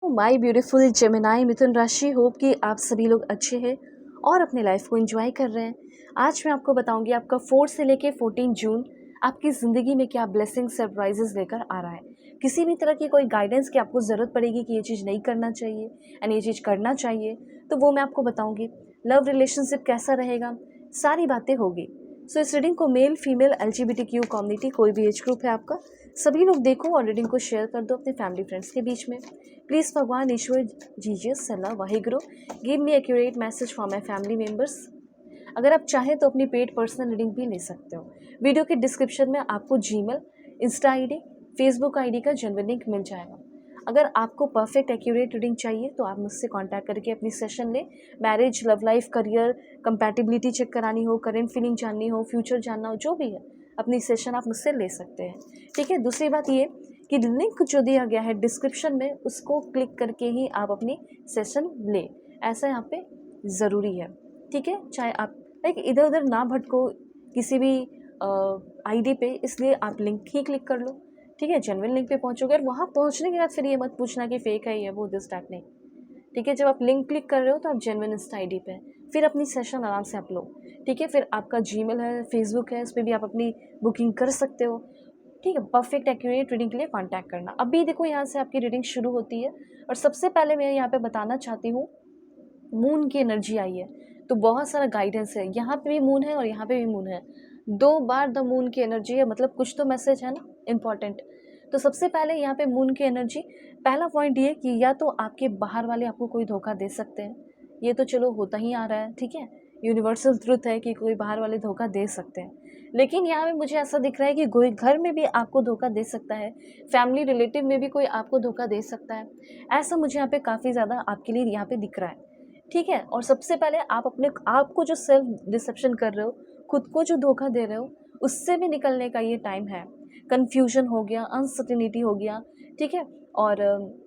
My beautiful Gemini मिथुन राशि, hope कि आप सभी लोग अच्छे हैं और अपने लाइफ को एंजॉय कर रहे हैं। आज मैं आपको बताऊंगी आपका 4 से लेके 14 जून आपकी ज़िंदगी में क्या ब्लेसिंग सरप्राइजेस लेकर आ रहा है। किसी भी तरह की कोई गाइडेंस की आपको ज़रूरत पड़ेगी कि ये चीज़ नहीं करना चाहिए एंड ये चीज़ करना चाहिए, तो वो मैं आपको बताऊंगी। लव रिलेशनशिप कैसा रहेगा, सारी बातें होगी। सो इस रीडिंग को मेल फीमेल LGBTQ कम्युनिटी, कोई भी एज ग्रुप है आपका, सभी लोग देखो और रीडिंग को शेयर कर दो अपने फैमिली फ्रेंड्स के बीच में। प्लीज़ भगवान ईश्वर जीजस सलाह Waheguru give me accurate message for my family members. अगर आप चाहें तो अपनी पेड पर्सनल रीडिंग भी ले सकते हो। वीडियो के डिस्क्रिप्शन में आपको Gmail, Insta ID, Facebook ID का जेन्युइन लिंक मिल जाएगा। अगर आपको परफेक्ट एक्यूरेट रीडिंग चाहिए तो आप मुझसे कांटेक्ट करके अपनी सेशन लें। Marriage, love life, career, compatibility check करानी हो, करेंट फीलिंग जाननी हो, फ्यूचर जानना हो, जो भी है अपनी सेशन आप मुझसे ले सकते हैं। ठीक है। दूसरी बात ये कि लिंक जो दिया गया है डिस्क्रिप्शन में, उसको क्लिक करके ही आप अपनी सेशन लें, ऐसा यहाँ पे ज़रूरी है। ठीक है। चाहे आप लाइक इधर उधर ना भटको किसी भी आईडी पे, इसलिए आप लिंक ही क्लिक कर लो। ठीक है। जेन्युइन लिंक पे पहुंचोगे और वहाँ पहुंचने के बाद फिर ये मत पूछना कि फेक है ये वो दिस टाइप, नहीं। ठीक है। जब आप लिंक क्लिक कर रहे हो तो आप जेन्युइन इंस्टा आईडी पे फिर अपनी सेशन आराम से आप लो। ठीक है। फिर आपका जीमेल है, फेसबुक है, उस पर भी आप अपनी बुकिंग कर सकते हो। ठीक है। परफेक्ट एक्यूरेट रीडिंग के लिए कांटेक्ट करना। अभी देखो यहाँ से आपकी रीडिंग शुरू होती है और सबसे पहले मैं यहाँ पे बताना चाहती हूँ, मून की एनर्जी आई है तो बहुत सारा गाइडेंस है। यहाँ पे भी मून है और यहाँ पे भी मून है, 2 बार द मून की एनर्जी है, मतलब कुछ तो मैसेज है ना इम्पॉर्टेंट। तो सबसे पहले यहाँ पे मून की एनर्जी, पहला पॉइंट ये कि या तो आपके बाहर वाले आपको कोई धोखा दे सकते हैं, ये तो चलो होता ही आ रहा है। ठीक है। यूनिवर्सल ट्रुथ है कि कोई बाहर वाले धोखा दे सकते हैं, लेकिन यहाँ पे मुझे ऐसा दिख रहा है कि कोई घर में भी आपको धोखा दे सकता है, फैमिली रिलेटिव में भी कोई आपको धोखा दे सकता है। ऐसा मुझे यहाँ पे काफ़ी ज़्यादा आपके लिए यहाँ पे दिख रहा है। ठीक है। और सबसे पहले आप अपने आप को जो सेल्फ डिसेप्शन कर रहे हो, खुद को जो धोखा दे रहे हो, उससे भी निकलने का ये टाइम है। कन्फ्यूजन हो गया, अनसर्टेनिटी हो गया। ठीक है। और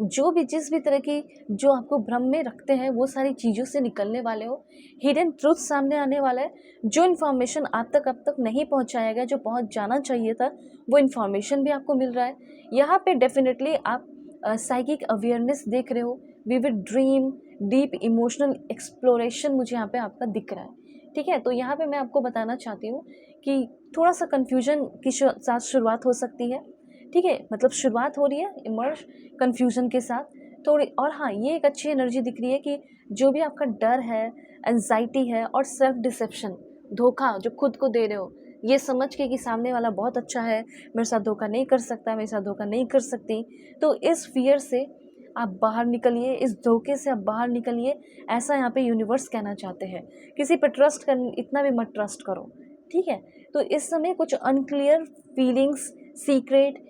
जो भी जिस भी तरह की जो आपको भ्रम में रखते हैं, वो सारी चीज़ों से निकलने वाले हो। हिडन ट्रूथ सामने आने वाला है। जो इन्फॉर्मेशन आप तक अब तक नहीं पहुंचाया गया, जो पहुंच जाना चाहिए था, वो इन्फॉर्मेशन भी आपको मिल रहा है। यहाँ पे डेफिनेटली आप साइकिक अवेयरनेस देख रहे हो, vivid dream, deep emotional exploration मुझे यहाँ पे आपका दिख रहा है। ठीक है। तो यहाँ पे मैं आपको बताना चाहती हूँ कि थोड़ा सा कन्फ्यूजन के साथ शुरुआत हो सकती है। ठीक है। मतलब शुरुआत हो रही है इमर्ज कन्फ्यूजन के साथ थोड़ी। और हाँ, ये एक अच्छी एनर्जी दिख रही है कि जो भी आपका डर है, एंजाइटी है और सेल्फ डिसेप्शन, धोखा जो खुद को दे रहे हो, ये समझ के कि सामने वाला बहुत अच्छा है, मेरे साथ धोखा नहीं कर सकता, मेरे साथ धोखा नहीं कर सकती, तो इस फियर से आप बाहर निकलिए, इस धोखे से आप बाहर निकलिए, ऐसा यहाँ पे यूनिवर्स कहना चाहते हैं। किसी पर ट्रस्ट कर, इतना भी मत ट्रस्ट करो। ठीक है। तो इस समय कुछ unclear feelings, secret,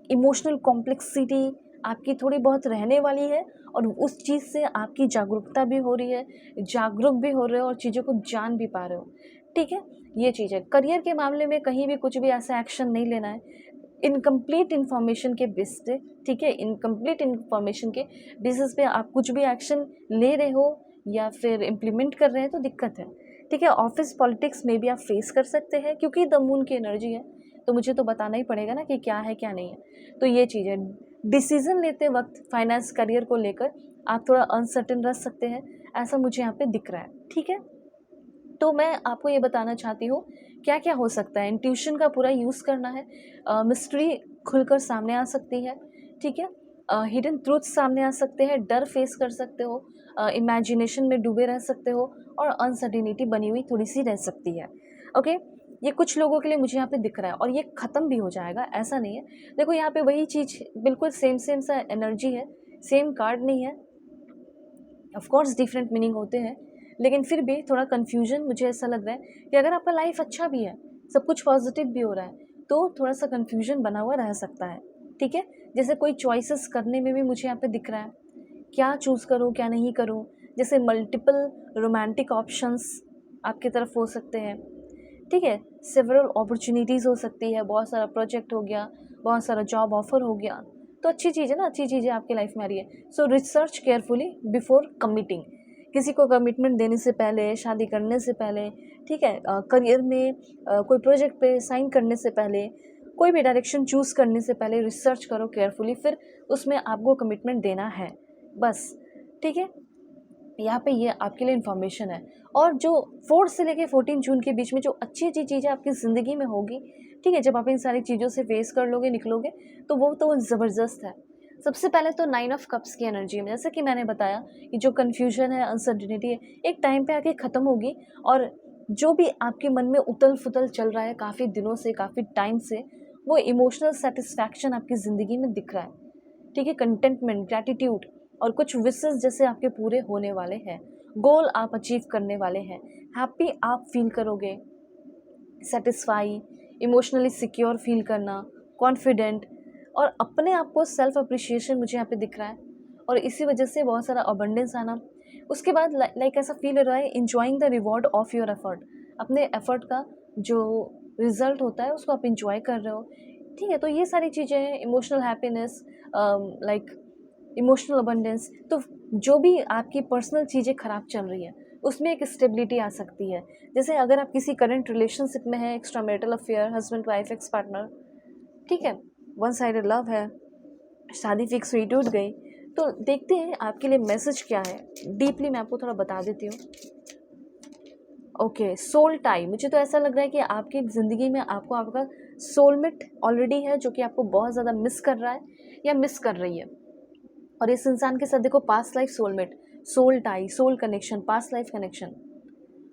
emotional complexity आपकी थोड़ी बहुत रहने वाली है और उस चीज़ से आपकी जागरूकता भी हो रही है, जागरूक भी हो रहे हो और चीज़ों को जान भी पा रहे हो। ठीक है। ये चीज़ है। करियर के मामले में कहीं भी कुछ भी ऐसा एक्शन नहीं लेना है इनकम्प्लीट इन्फॉर्मेशन के बेस पे। ठीक है। इनकम्प्लीट इन्फॉर्मेशन के बेसिस पे आप कुछ भी एक्शन ले रहे हो या फिर इम्प्लीमेंट कर रहे हैं तो दिक्कत है। ठीक है। ऑफिस पॉलिटिक्स में भी आप फेस कर सकते हैं क्योंकि द मून की एनर्जी है, तो मुझे तो बताना ही पड़ेगा ना कि क्या है क्या नहीं है। तो ये चीज़ है। डिसीजन लेते वक्त फाइनेंस, करियर को लेकर आप थोड़ा अनसर्टेन रह सकते हैं, ऐसा मुझे यहाँ पे दिख रहा है। ठीक है। तो मैं आपको ये बताना चाहती हूँ क्या क्या हो सकता है। इंट्यूशन का पूरा यूज़ करना है। मिस्ट्री खुलकर सामने आ सकती है। ठीक है। हिडन ट्रूथ सामने आ सकते हैं, डर फेस कर सकते हो, इमेजिनेशन में डूबे रह सकते हो और अनसर्टिनिटी बनी हुई थोड़ी सी रह सकती है। ओके। ये कुछ लोगों के लिए मुझे यहाँ पे दिख रहा है और ये ख़त्म भी हो जाएगा, ऐसा नहीं है। देखो यहाँ पे वही चीज़ बिल्कुल सेम सेम सा एनर्जी है, सेम कार्ड नहीं है। ऑफ कोर्स डिफरेंट मीनिंग होते हैं, लेकिन फिर भी थोड़ा कन्फ्यूजन मुझे ऐसा लग रहा है कि अगर आपका लाइफ अच्छा भी है, सब कुछ पॉजिटिव भी हो रहा है, तो थोड़ा सा कन्फ्यूजन बना हुआ रह सकता है। ठीक है। जैसे कोई चॉइसेस करने में भी मुझे यहाँ पे दिख रहा है, क्या चूज़ करूँ क्या नहीं करूँ। जैसे मल्टीपल रोमांटिक ऑप्शंस आपकी तरफ हो सकते हैं। ठीक है। सेवरल अपॉर्चुनिटीज़ हो सकती है, बहुत सारा प्रोजेक्ट हो गया, बहुत सारा जॉब ऑफर हो गया, तो अच्छी चीज़ है ना, अच्छी चीज़ें आपकी लाइफ में आ रही है। सो रिसर्च केयरफुली बिफोर कमिटिंग, किसी को कमिटमेंट देने से पहले, शादी करने से पहले। ठीक है। करियर में कोई प्रोजेक्ट पे साइन करने से पहले कोई भी डायरेक्शन चूज़ करने से पहले रिसर्च करो केयरफुली, फिर उसमें आपको कमिटमेंट देना है बस, ठीक है। यहाँ पे ये आपके लिए इन्फॉर्मेशन है। और जो 4 से लेके 14 जून के बीच में जो अच्छी चीज़ें आपकी ज़िंदगी में होगी, ठीक है, जब आप इन सारी चीज़ों से फेस कर लोगे, निकलोगे, तो वो तो ज़बरदस्त है। सबसे पहले तो 9 ऑफ कप्स की एनर्जी में, जैसे कि मैंने बताया कि जो कन्फ्यूजन है, अनसर्टेनिटी है, एक टाइम पे आके ख़त्म होगी। और जो भी आपके मन में उथल-पुथल चल रहा है काफ़ी दिनों से, काफ़ी टाइम से, वो इमोशनल सैटिस्फैक्शन आपकी ज़िंदगी में दिख रहा है, ठीक है। कंटेंटमेंट, ग्रैटिट्यूड और कुछ विशेस जैसे आपके पूरे होने वाले हैं, गोल आप अचीव करने वाले हैं, हैप्पी आप फील करोगे, सेटिस्फाई, इमोशनली सिक्योर फील करना, कॉन्फिडेंट और अपने आप को सेल्फ अप्रिशिएशन मुझे यहाँ पे दिख रहा है। और इसी वजह से बहुत सारा अबंडेंस आना। उसके बाद लाइक ऐसा फील हो रहा है, enjoying the reward of your effort, अपने एफर्ट का जो रिजल्ट होता है उसको आप इंजॉय कर रहे हो, ठीक है। तो ये सारी चीज़ें हैं, emotional happiness, like emotional abundance. तो जो भी आपकी पर्सनल चीज़ें ख़राब चल रही है उसमें एक स्टेबिलिटी आ सकती है। जैसे अगर आप किसी करंट रिलेशनशिप में हैं, extra marital affair, husband wife, ex partner, ठीक है, वन साइडेड लव है, शादी फिक्स हुई, टूट गई, तो देखते हैं आपके लिए मैसेज क्या है। डीपली मैं आपको थोड़ा बता देती हूँ। ओके, सोल टाई, मुझे तो ऐसा लग रहा है कि आपकी ज़िंदगी में आपको आपका सोलमेट ऑलरेडी है, जो कि आपको बहुत ज़्यादा मिस कर रहा है या मिस कर रही है। और इस इंसान के साथ देखो past life soulmate, soul tie, soul connection, past life connection.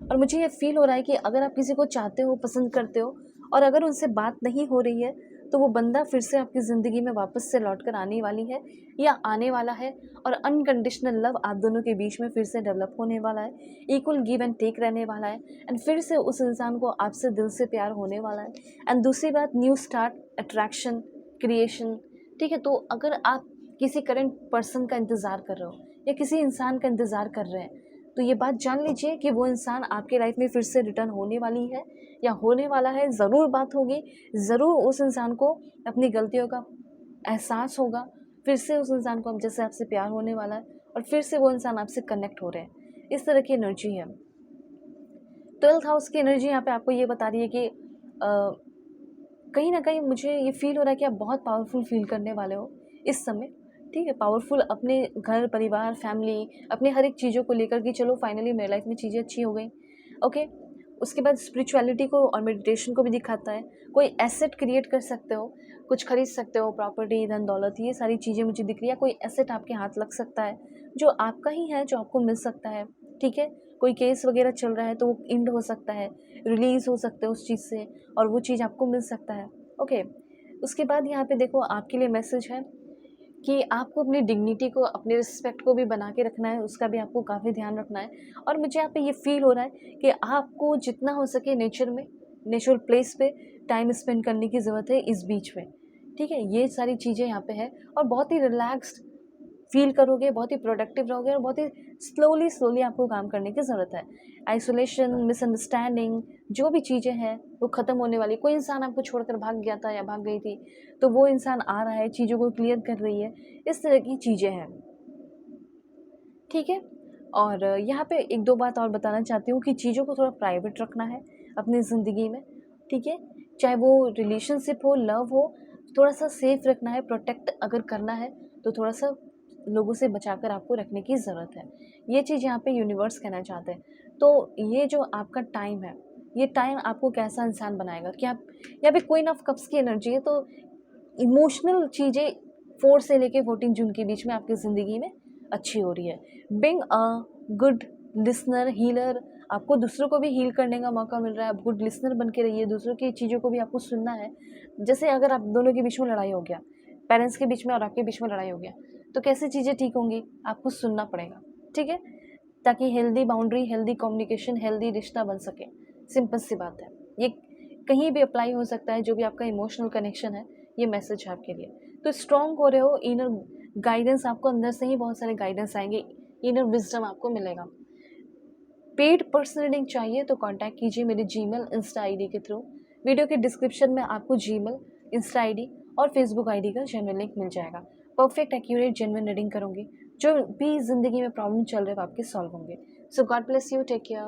और मुझे ये फील हो रहा है कि अगर आप किसी को चाहते हो, पसंद करते हो, और अगर उनसे बात नहीं हो रही है, तो वो बंदा फिर से आपकी ज़िंदगी में वापस से लौट कर आने वाली है या आने वाला है। और अनकंडीशनल लव आप दोनों के बीच में फिर से डेवलप होने वाला है, इक्वल गिव एंड टेक रहने वाला है। एंड फिर से उस इंसान को आपसे दिल से प्यार होने वाला है। एंड दूसरी बात, न्यू स्टार्ट, अट्रैक्शन, क्रिएशन, ठीक है। तो अगर आप किसी करंट पर्सन का इंतज़ार कर रहे हो या किसी इंसान का इंतज़ार कर रहे हैं, तो ये बात जान लीजिए कि वो इंसान आपके लाइफ में फिर से रिटर्न होने वाली है या होने वाला है। ज़रूर बात होगी, ज़रूर उस इंसान को अपनी गलतियों का एहसास होगा, फिर से उस इंसान को अब जैसे आपसे प्यार होने वाला है और फिर से वो इंसान आपसे कनेक्ट हो रहे हैं। इस तरह की एनर्जी है। 12th हाउस की एनर्जी यहाँ पे आपको ये बता रही है कि कहीं ना कहीं मुझे ये फील हो रहा है कि आप बहुत पावरफुल फील करने वाले हो इस समय, ठीक है। पावरफुल अपने घर परिवार फैमिली, अपने हर एक चीज़ों को लेकर कि चलो फाइनली मेरी लाइफ में चीज़ें अच्छी हो गई, ओके। उसके बाद स्पिरिचुअलिटी को और मेडिटेशन को भी दिखाता है। कोई एसेट क्रिएट कर सकते हो, कुछ खरीद सकते हो, प्रॉपर्टी, धन दौलत, ये सारी चीज़ें मुझे दिख रही है। कोई एसेट आपके हाथ लग सकता है जो आपका ही है, जो आपको मिल सकता है, ठीक है। कोई केस वगैरह चल रहा है तो वो एंड हो सकता है, रिलीज़ हो सकते हो उस चीज़ से, और वो चीज़ आपको मिल सकता है, ओके। उसके बाद यहाँ पे देखो आपके लिए मैसेज है कि आपको अपनी डिग्निटी को, अपने रिस्पेक्ट को भी बना के रखना है, उसका भी आपको काफ़ी ध्यान रखना है। और मुझे यहाँ पे ये फील हो रहा है कि आपको जितना हो सके नेचर में, नेचुरल प्लेस पे टाइम स्पेंड करने की ज़रूरत है इस बीच में, ठीक है। ये सारी चीज़ें यहाँ पे है और बहुत ही रिलैक्स्ड फील करोगे, बहुत ही प्रोडक्टिव रहोगे और बहुत ही स्लोली आपको काम करने की ज़रूरत है। आइसोलेशन, मिसअंडरस्टैंडिंग, जो भी चीज़ें हैं वो ख़त्म होने वाली। कोई इंसान आपको छोड़कर भाग गया था या भाग गई थी, तो वो इंसान आ रहा है, चीज़ों को क्लियर कर रही है, इस तरह की चीज़ें हैं, ठीक है। और यहाँ पे एक दो बात और बताना चाहती हूँ कि चीज़ों को थोड़ा प्राइवेट रखना है अपनी ज़िंदगी में, ठीक है। चाहे वो रिलेशनशिप हो, लव हो, थोड़ा सा सेफ रखना है, प्रोटेक्ट अगर करना है तो थोड़ा सा लोगों से बचाकर आपको रखने की ज़रूरत है। ये चीज़ यहाँ पे यूनिवर्स कहना चाहते हैं। तो ये जो आपका टाइम है, ये टाइम आपको कैसा इंसान बनाएगा कि आप, यहाँ पे क्वीन ऑफ कप्स की एनर्जी है, तो इमोशनल चीज़ें 4 से लेके 14 जून के बीच में आपकी ज़िंदगी में अच्छी हो रही है। Being a good listener, healer, आपको दूसरों को भी हील करने का मौका मिल रहा है। आप गुड लिसनर बन के रहिए, दूसरों की चीज़ों को भी आपको सुनना है। जैसे अगर आप दोनों के बीच में लड़ाई हो गया, पेरेंट्स के बीच में और आपके बीच में लड़ाई हो गया, तो कैसे चीज़ें ठीक होंगी, आपको सुनना पड़ेगा, ठीक है, ताकि healthy boundary, healthy communication, healthy रिश्ता बन सके। सिंपल सी बात है, ये कहीं भी अप्लाई हो सकता है। जो भी आपका इमोशनल कनेक्शन है, ये मैसेज है आपके लिए। तो स्ट्रॉन्ग हो रहे हो, इनर गाइडेंस, आपको अंदर से ही बहुत सारे गाइडेंस आएंगे, इनर विजडम आपको मिलेगा। पेड पर्सनल रीडिंग चाहिए तो कांटेक्ट कीजिए मेरे जीमेल, इंस्टा आईडी के थ्रू। वीडियो के डिस्क्रिप्शन में आपको जीमेल, इंस्टा आईडी और फेसबुक आईडी का जेन्युइन लिंक मिल जाएगा। परफेक्ट, एक्यूरेट, जेन्युइन रीडिंग करूँगी। जो भी ज़िंदगी में प्रॉब्लम चल रहे हैं वो आपके सॉल्व होंगे। So God bless you, take care.